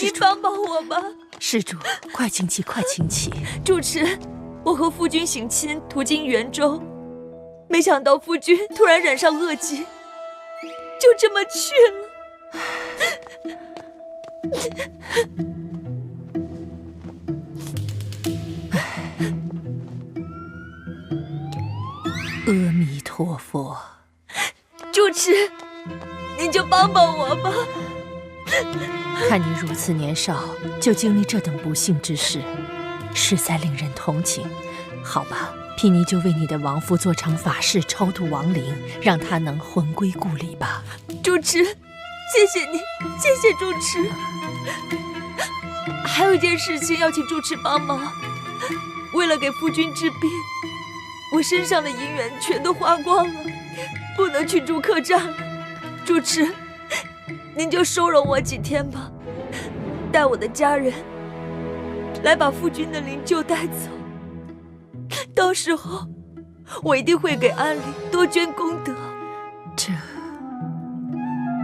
您帮帮我吧！施主，快请起，快请起！主持，我和夫君省亲途经元州，没想到夫君突然染上恶疾，就这么去了。阿弥陀佛。主持，您就帮帮我吧。看你如此年少就经历这等不幸之事，实在令人同情。好吧，毗尼就为你的亡夫做场法事，超度亡灵，让他能魂归故里吧。主持，谢谢你，谢谢主持。还有一件事情要请主持帮忙，为了给夫君治病，我身上的银元全都花光了，不能去住客栈了。主持，您就收容我几天吧，带我的家人来把夫君的灵柩带走。到时候我一定会给安里多捐功德。这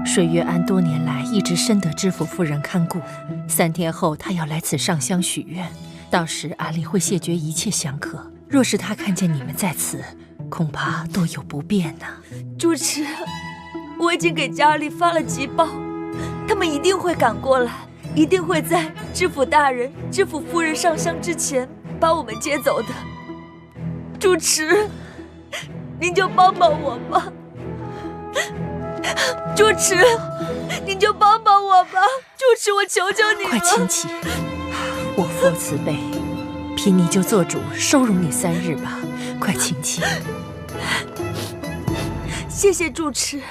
水月庵多年来一直深得知府夫人看顾，3天后她要来此上香许愿，到时安里会谢绝一切香客。若是他看见你们在此，恐怕多有不便呢。主持，我已经给家里发了急报，他们一定会赶过来，一定会在知府大人、知府夫人上香之前把我们接走的。主持，您就帮帮我吧。主持，您就帮帮我吧。主持，我求求你了。快请起，我父慈悲，毗尼就做主收容你3日吧。快请起。谢谢主持。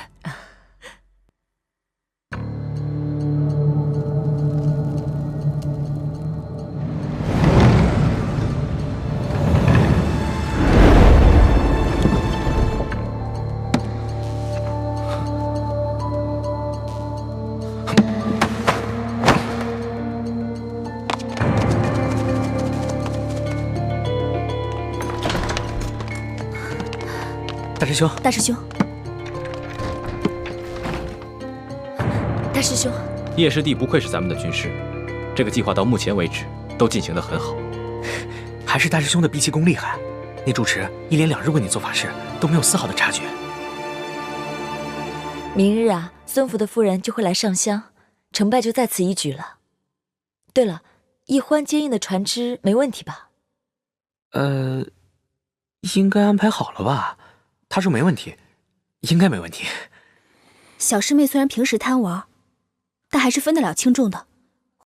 大师兄，大师兄，大师兄，叶师弟不愧是咱们的军师，这个计划到目前为止都进行得很好。还是大师兄的逼气功厉害。那主持1连2日为你做法事，都没有丝毫的察觉。明日啊，孙福的夫人就会来上香，成败就在此一举了。对了，易欢接应的船只没问题吧？应该安排好了吧？他说没问题，应该没问题。小师妹虽然平时贪玩，但还是分得了轻重的。